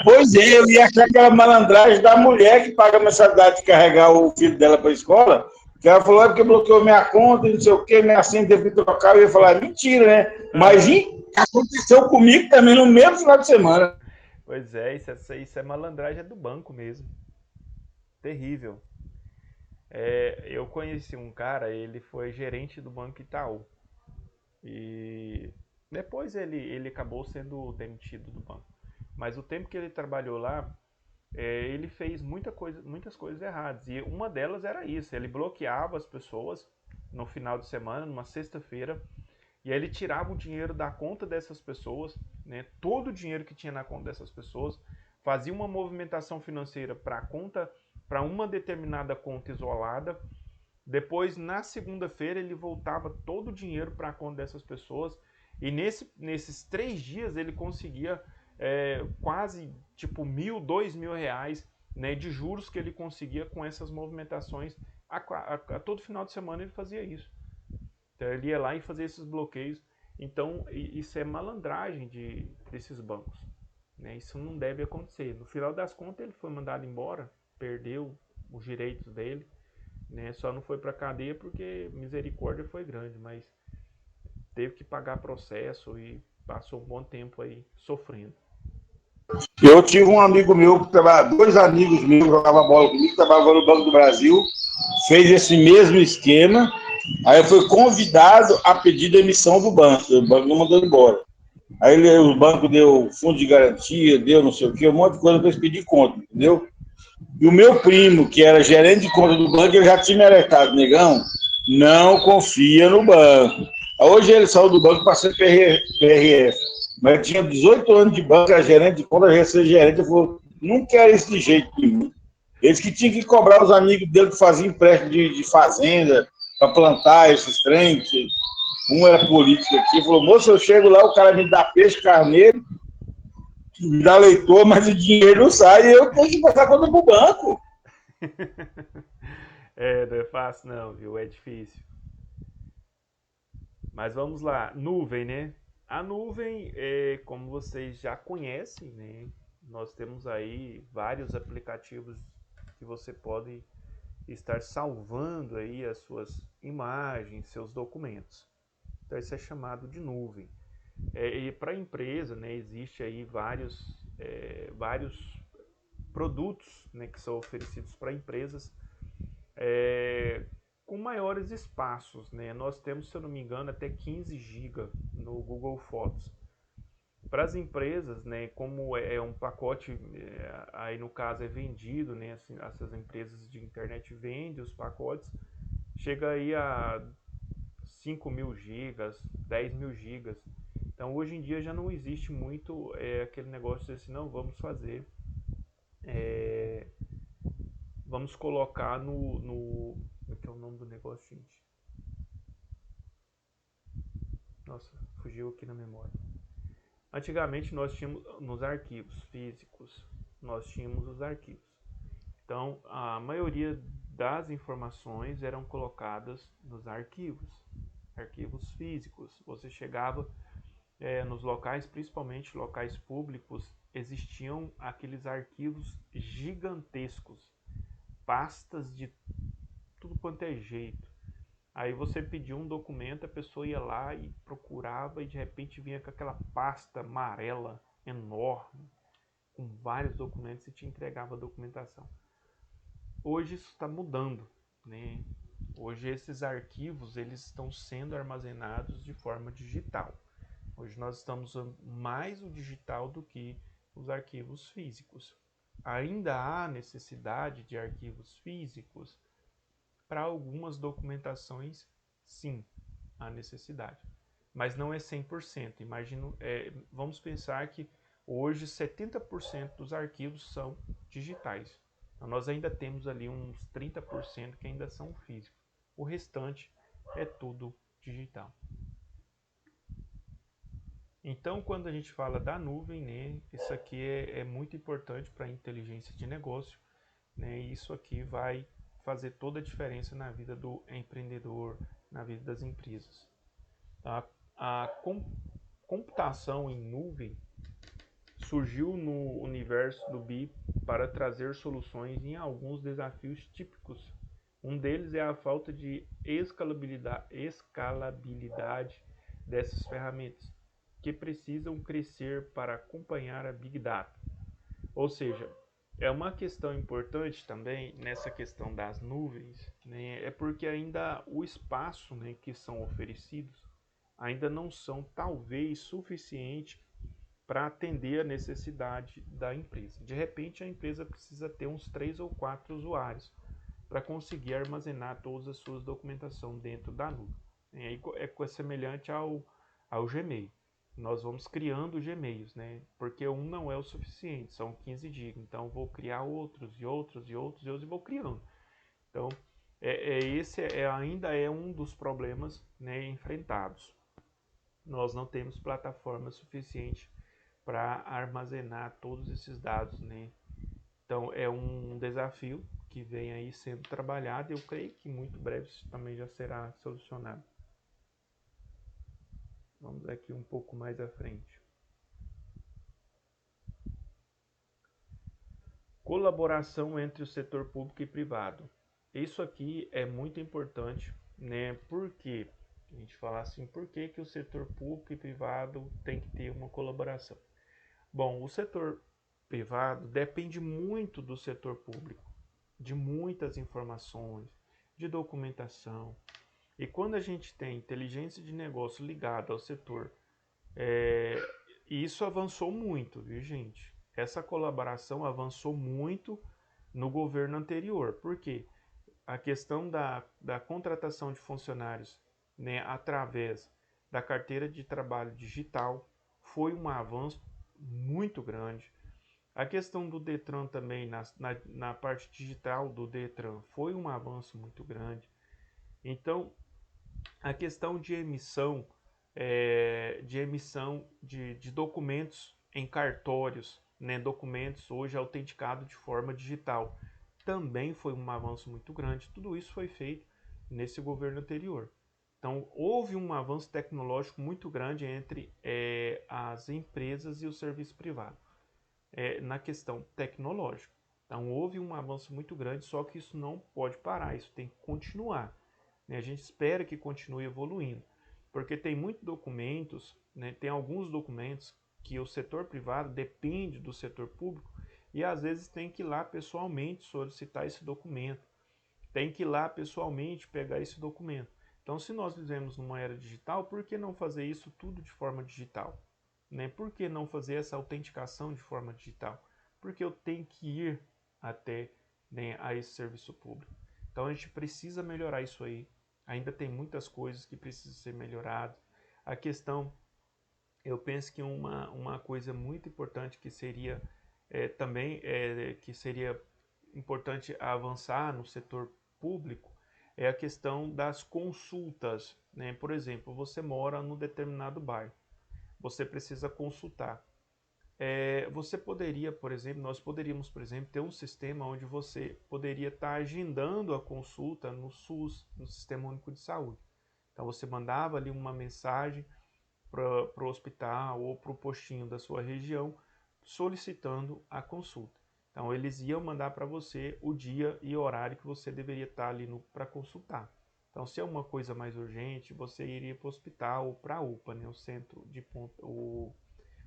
Pois é, eu ia achar aquela malandragem da mulher que paga a mensalidade de carregar o filho dela para a escola, que ela falou, é porque bloqueou minha conta, não sei o quê, minha senha teve que trocar. Eu ia falar, mentira, né? Mas Aham. aconteceu comigo também no mesmo final de semana. Pois é, isso é malandragem do banco mesmo. Terrível. Eu conheci um cara, ele foi gerente do Banco Itaú. E depois ele acabou sendo demitido do banco. Mas o tempo que ele trabalhou lá, ele fez muitas coisas erradas. E uma delas era isso: ele bloqueava as pessoas no final de semana, numa sexta-feira, e aí ele tirava o dinheiro da conta dessas pessoas, né, todo o dinheiro que tinha na conta dessas pessoas, fazia uma movimentação financeira para conta, para uma determinada conta isolada. Depois, na segunda-feira, ele voltava todo o dinheiro para a conta dessas pessoas. E nesses 3 dias ele conseguia quase tipo 1.000, 2.000 reais, né, de juros que ele conseguia com essas movimentações. A todo final de semana ele fazia isso. Então ele ia lá e fazia esses bloqueios. Então isso é malandragem desses bancos, né? Isso não deve acontecer. No final das contas ele foi mandado embora, perdeu os direitos dele, né? Só não foi para cadeia porque misericórdia foi grande, mas teve que pagar processo e passou um bom tempo aí sofrendo. Eu tive um amigo meu, dois amigos meus que jogavam bola comigo, que trabalhavam no Banco do Brasil, fez esse mesmo esquema. Aí eu fui convidado a pedir demissão do banco. O banco não mandou embora. Aí o banco deu fundo de garantia, deu não sei o quê, um monte de coisa para eles pedir conta, entendeu? E o meu primo, que era gerente de conta do banco, ele já tinha me alertado, negão, não confia no banco. Hoje ele saiu do banco para ser PRF, mas ele tinha 18 anos de banco, era gerente de conta, já ia ser gerente, ele falou, não quero isso de jeito nenhum. Eles que tinham que cobrar os amigos dele que faziam empréstimo de fazenda, para plantar esses trens, um era político aqui, falou, moço, eu chego lá, o cara me dá peixe, carneiro, me dá leitor, mas o dinheiro não sai, e eu tenho que passar conta pro banco. Não é fácil não, viu? É difícil. Mas vamos lá, nuvem, né? A nuvem, como vocês já conhecem, né? Nós temos aí vários aplicativos que você pode estar salvando aí as suas imagens, seus documentos. Então isso é chamado de nuvem. E para a empresa, né, existe aí vários produtos, né, que são oferecidos para empresas é, com maiores espaços, né? Nós temos, se eu não me engano, até 15 GB no Google Fotos. Para as empresas, né, como é um pacote, aí no caso é vendido, né, assim, essas empresas de internet vendem os pacotes, chega aí a 5.000 gigas, 10.000 gigas. Então hoje em dia já não existe muito aquele negócio de assim, não, é, vamos colocar como é que é o nome do negócio, gente? Nossa, fugiu aqui na memória. Antigamente nós tínhamos nos arquivos físicos, nós tínhamos os arquivos. Então, a maioria das informações eram colocadas nos arquivos físicos. Você chegava nos locais, principalmente locais públicos, existiam aqueles arquivos gigantescos, pastas de tudo quanto é jeito. Aí você pedia um documento, a pessoa ia lá e procurava e de repente vinha com aquela pasta amarela enorme, com vários documentos e te entregava a documentação. Hoje isso está mudando, né? Hoje esses arquivos eles estão sendo armazenados de forma digital. Hoje nós estamos usando mais o digital do que os arquivos físicos. Ainda há necessidade de arquivos físicos? para algumas documentações, sim, há necessidade. Mas não é 100%. Vamos pensar que hoje 70% dos arquivos são digitais. Então, nós ainda temos ali uns 30% que ainda são físicos. O restante é tudo digital. Então, quando a gente fala da nuvem, né, isso aqui é muito importante para a inteligência de negócio, né, e isso aqui vai fazer toda a diferença na vida do empreendedor, na vida das empresas. A computação em nuvem surgiu no universo do BI para trazer soluções em alguns desafios típicos. Um deles é a falta de escalabilidade dessas ferramentas, que precisam crescer para acompanhar a Big Data. Ou seja, é uma questão importante também nessa questão das nuvens, né, é porque ainda o espaço, né, que são oferecidos ainda não são talvez suficiente para atender a necessidade da empresa. De repente a empresa precisa ter uns 3 ou 4 usuários para conseguir armazenar todas as suas documentação dentro da nuvem. É semelhante ao Gmail. Nós vamos criando Gmails, né? Porque um não é o suficiente, são 15 GB. Então vou criar outros e outros e outros e outros e vou criando. Então ainda é um dos problemas, né, enfrentados. Nós não temos plataforma suficiente para armazenar todos esses dados, né? Então é um desafio que vem aí sendo trabalhado e eu creio que muito breve isso também já será solucionado. Vamos aqui um pouco mais à frente. Colaboração entre o setor público e privado. Isso aqui é muito importante, né? Porque a gente fala assim, por que o setor público e privado tem que ter uma colaboração? Bom, o setor privado depende muito do setor público, de muitas informações, de documentação. E quando a gente tem inteligência de negócio ligada ao setor, isso avançou muito, viu, gente? Essa colaboração avançou muito no governo anterior. Por quê? A questão da contratação de funcionários, né, através da carteira de trabalho digital foi um avanço muito grande. A questão do Detran também, na parte digital do Detran, foi um avanço muito grande. Então, a questão de emissão de documentos em cartórios, né, documentos hoje autenticados de forma digital, também foi um avanço muito grande. Tudo isso foi feito nesse governo anterior. Então, houve um avanço tecnológico muito grande entre as empresas e o serviço privado, na questão tecnológica. Então, houve um avanço muito grande, só que isso não pode parar, isso tem que continuar, né? A gente espera que continue evoluindo, porque tem muitos documentos, né, tem alguns documentos que o setor privado depende do setor público e às vezes tem que ir lá pessoalmente solicitar esse documento, tem que ir lá pessoalmente pegar esse documento. Então, se nós vivemos numa era digital, por que não fazer isso tudo de forma digital? Né? Por que não fazer essa autenticação de forma digital? Porque eu tenho que ir até, né, a esse serviço público. Então a gente precisa melhorar isso aí. Ainda tem muitas coisas que precisam ser melhoradas. A questão, eu penso que uma coisa muito importante que seria também que seria importante avançar no setor público é a questão das consultas, né? Por exemplo, você mora num determinado bairro, você precisa consultar. Você poderia, por exemplo, nós poderíamos, por exemplo, ter um sistema onde você poderia estar agendando a consulta no SUS, no Sistema Único de Saúde. Então você mandava ali uma mensagem para o hospital ou para o postinho da sua região solicitando a consulta. Então eles iam mandar para você o dia e horário que você deveria estar ali para consultar. Então se é uma coisa mais urgente, você iria para o hospital ou para a UPA, né, o centro de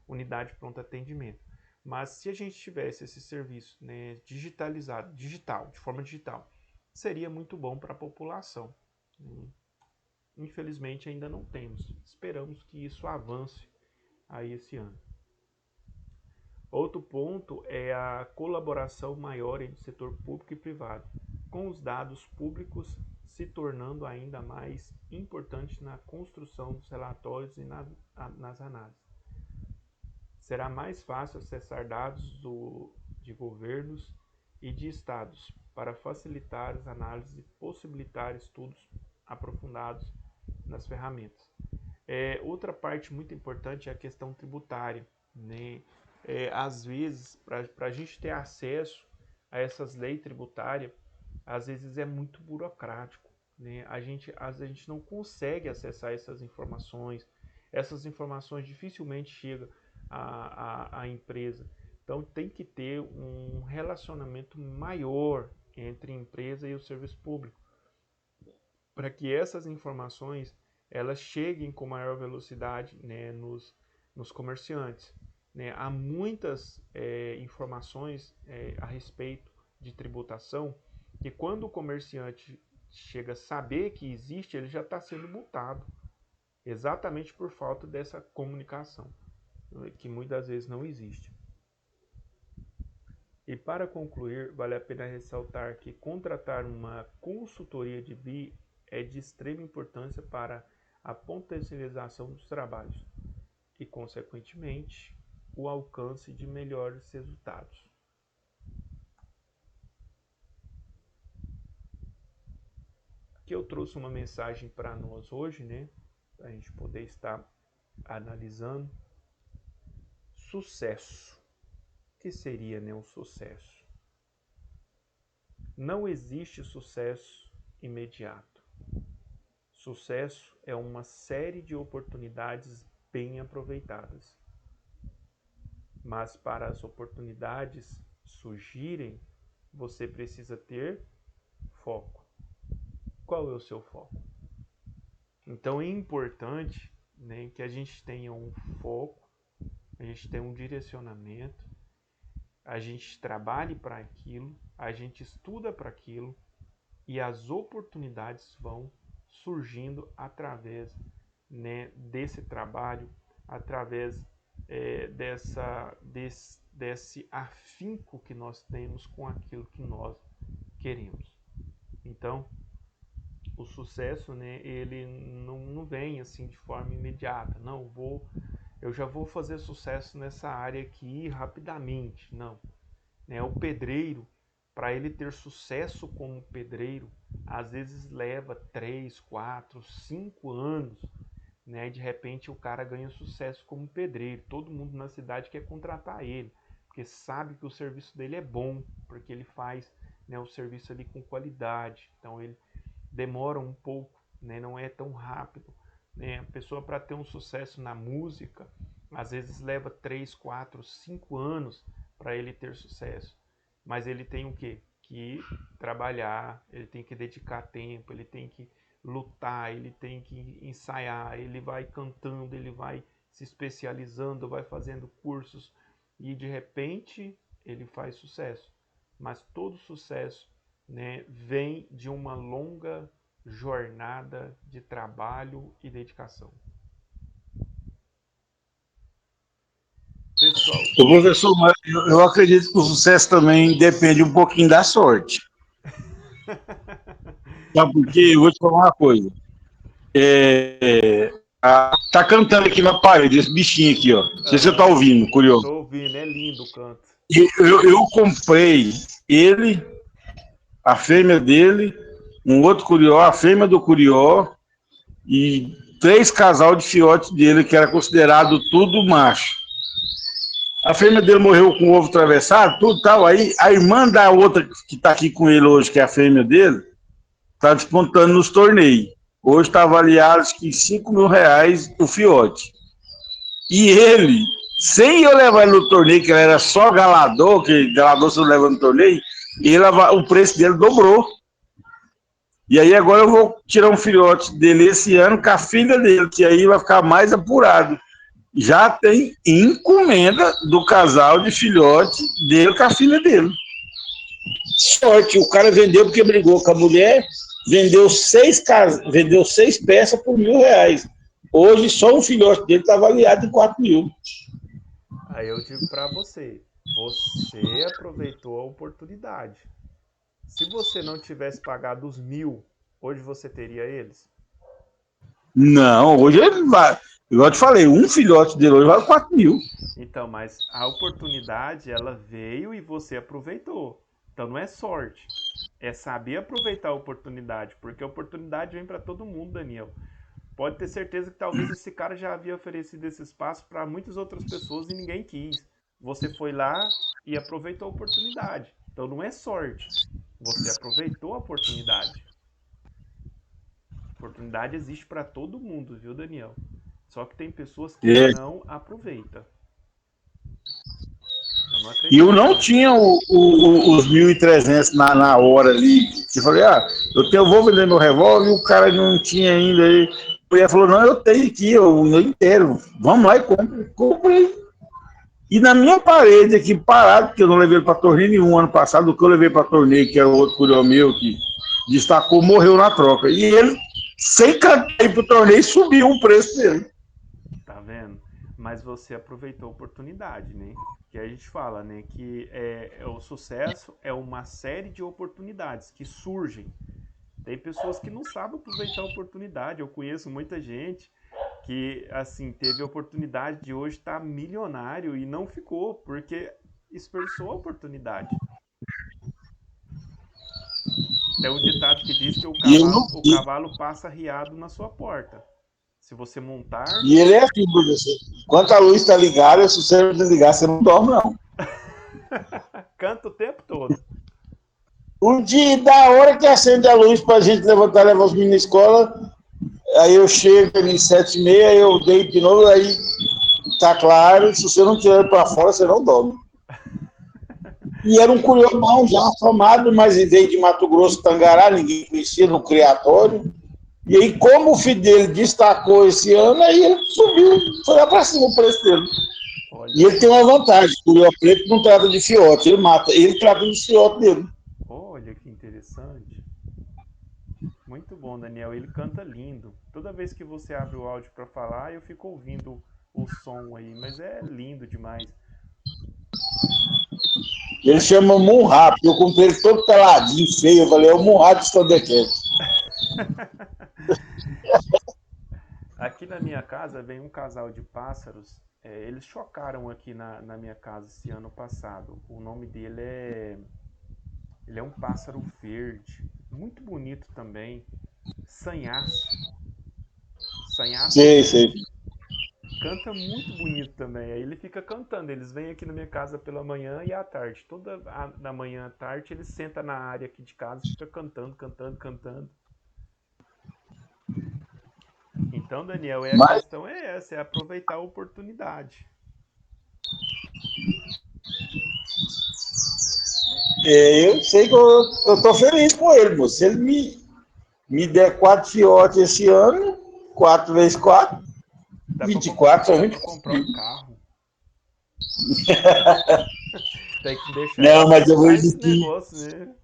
unidade de pronto atendimento. Mas se a gente tivesse esse serviço, né, digitalizado, de forma digital, seria muito bom para a população. Infelizmente ainda não temos. Esperamos que isso avance aí esse ano. Outro ponto é a colaboração maior entre setor público e privado. com os dados públicos se tornando ainda mais importante na construção dos relatórios e nas análises. Será mais fácil acessar dados de governos e de estados para facilitar as análises e possibilitar estudos aprofundados nas ferramentas. Outra parte muito importante é a questão tributária, né? Às vezes, para a gente ter acesso a essas leis tributárias, às vezes é muito burocrático, né? A gente não consegue acessar essas informações dificilmente chegam à empresa. Então tem que ter um relacionamento maior entre a empresa e o serviço público, para que essas informações elas cheguem com maior velocidade, né, nos comerciantes. Né? Há muitas informações a respeito de tributação que quando o comerciante chega a saber que existe, ele já está sendo multado, exatamente por falta dessa comunicação, que muitas vezes não existe. E para concluir, vale a pena ressaltar que contratar uma consultoria de BI é de extrema importância para a potencialização dos trabalhos e, consequentemente, o alcance de melhores resultados. Aqui eu trouxe uma mensagem para nós hoje, né? Para a gente poder estar analisando. Sucesso. O que seria, né, um sucesso? Não existe sucesso imediato. Sucesso é uma série de oportunidades bem aproveitadas. Mas para as oportunidades surgirem, você precisa ter foco. Qual é o seu foco? Então é importante, né, que a gente tenha um foco, a gente tenha um direcionamento, a gente trabalhe para aquilo, a gente estuda para aquilo e as oportunidades vão surgindo através, né, desse trabalho, através desse afinco que nós temos com aquilo que nós queremos. Então, o sucesso, né, ele não vem assim de forma imediata. Não, eu já vou fazer sucesso nessa área aqui rapidamente. Não. Né, o pedreiro, para ele ter sucesso como pedreiro, às vezes leva 3, 4, 5 anos. Né? De repente o cara ganha sucesso como pedreiro. Todo mundo na cidade quer contratar ele, porque sabe que o serviço dele é bom, porque ele faz, né, o serviço ali com qualidade. Então ele demora um pouco, né? Não é tão rápido. Né? A pessoa, para ter um sucesso na música, às vezes leva 3, 4, 5 anos para ele ter sucesso. Mas ele tem o quê? Que trabalhar, ele tem que dedicar tempo, ele tem que lutar, ele tem que ensaiar, ele vai cantando, ele vai se especializando, vai fazendo cursos e de repente ele faz sucesso. Mas todo sucesso, né, vem de uma longa jornada de trabalho e dedicação. Pessoal, Professor, eu acredito que o sucesso também depende um pouquinho da sorte. Sabe por quê? Eu vou te falar uma coisa. Tá cantando aqui na parede, esse bichinho aqui, ó. Não sei se você tá ouvindo, curioso. Tô ouvindo, é lindo o canto. Eu comprei ele, a fêmea dele, um outro curió, a fêmea do curió e 3 casal de filhotes dele, que era considerado tudo macho. A fêmea dele morreu com o ovo atravessado, tudo tal. Aí a irmã da outra que tá aqui com ele hoje, que é a fêmea dele, tá despontando nos torneios. Hoje está avaliado acho que R$5.000 o fiote. E ele, sem eu levar ele no torneio, que ele era só galador, que galador você não leva no torneio, o preço dele dobrou. E aí agora eu vou tirar um filhote dele esse ano com a filha dele, que aí vai ficar mais apurado. Já tem encomenda do casal de filhote dele com a filha dele. Sorte, o cara vendeu porque brigou com a mulher, vendeu 6 peças por R$1.000. Hoje só um filhote dele está avaliado em 4.000. Aí eu digo para você aproveitou a oportunidade. Se você não tivesse pagado os 1.000, hoje você teria eles? Não, hoje ele vai. Igual eu te falei, um filhote dele hoje vale 4 mil. Então, mas a oportunidade, ela veio e você aproveitou. Então não é sorte, é saber aproveitar a oportunidade, porque a oportunidade vem para todo mundo, Daniel. Pode ter certeza que talvez esse cara já havia oferecido esse espaço para muitas outras pessoas e ninguém quis. Você foi lá e aproveitou a oportunidade. Então não é sorte, você aproveitou a oportunidade. A oportunidade existe para todo mundo, viu, Daniel? Só que tem pessoas que É. não aproveitam. Eu não E eu acredito não nisso. tinha os 1.300 na hora ali. Eu falei, eu vou vender meu revólver e o cara não tinha ainda. Ele falou, não, eu tenho aqui, eu inteiro. Vamos lá e compra. Comprei. E na minha parede aqui, parado, porque eu não levei para torneio nenhum ano passado, o que eu levei para torneio, que é o outro curió meu, que destacou, morreu na troca. E ele, sem cantar para o torneio, subiu o preço dele. Tá vendo? Mas você aproveitou a oportunidade, né? Que a gente fala, né? Que o sucesso é uma série de oportunidades que surgem. Tem pessoas que não sabem aproveitar a oportunidade. Eu conheço muita gente que, assim, teve a oportunidade de hoje estar milionário e não ficou, porque desperdiçou a oportunidade. Tem um ditado que diz que o E, ele não, cavalo, o cavalo passa riado na sua porta. Se você montar, e ele é assim, professor. Enquanto a luz está ligada, se você não desligar, você não dorme, não. canta o tempo todo. Um dia, da hora que acende a luz para a gente levantar, levar os meninos na escola, aí eu chego às 7h30, eu deito de novo, aí tá claro, se você não tiver para fora, você não dorme. E era um curiomão já formado, mas veio de Mato Grosso, Tangará, ninguém conhecia no criatório. E aí, como o filho dele destacou esse ano, aí ele subiu, foi lá para cima o preço dele. E Olha ele tem só. uma vantagem, o curió preto não trata de fiote, ele mata, ele trata dos fiotes dele. Olha que interessante. Muito bom, Daniel. Ele canta lindo. Toda vez que você abre o áudio para falar, eu fico ouvindo o som aí, mas é lindo demais. Ele Aqui, chama Munhá, porque eu comprei ele todo peladinho, feio, eu falei, é o Munhá de Thundercat. aqui na minha casa vem um casal de pássaros. Eles chocaram aqui na minha casa esse ano passado. O nome dele ele é um pássaro verde, muito bonito também. Sanhaço. Sanhaço Sei, sei. verde. Canta muito bonito também. Aí ele fica cantando. Eles vêm aqui na minha casa pela manhã e à tarde. Na manhã à tarde ele senta na área aqui de casa e fica cantando, cantando, cantando. Então, Daniel, a Mas questão é essa, é aproveitar a oportunidade. eu sei que eu tô feliz com ele, moço. Se ele me der 4 fiotes esse ano, 4 vezes 4, Dá pra 24. comprar um carro. Tem que deixar ele Não, mas aproveitar esse negócio, né?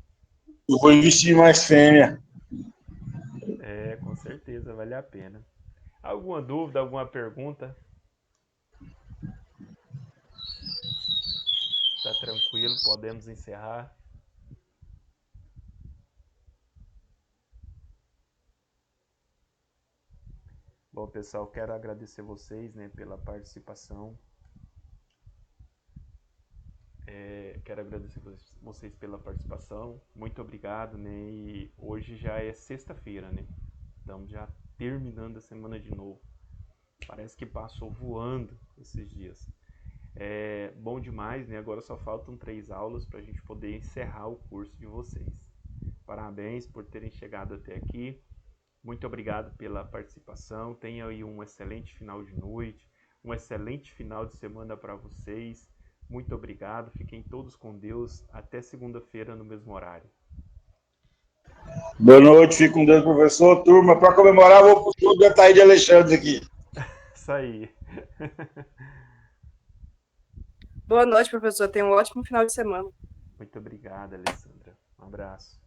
eu vou investir mais fêmea. Com certeza, vale a pena. Alguma dúvida, alguma pergunta? Tá tranquilo, podemos encerrar. Bom, pessoal, quero agradecer vocês, né, pela participação. Quero agradecer vocês pela participação. Muito obrigado, né? E hoje já é sexta-feira, né? Estamos já terminando a semana de novo. Parece que passou voando esses dias. Bom demais, né? Agora só faltam 3 aulas para a gente poder encerrar o curso de vocês. Parabéns por terem chegado até aqui. Muito obrigado pela participação. Tenha aí um excelente final de noite, um excelente final de semana para vocês. Muito obrigado. Fiquem todos com Deus. Até segunda-feira no mesmo horário. Boa noite, fique com Deus, professor. Turma, para comemorar, vou pro clube da Taíde Alexandre aqui. Isso aí. Boa noite, professor. Tenha um ótimo final de semana. Muito obrigado, Alessandra. Um abraço.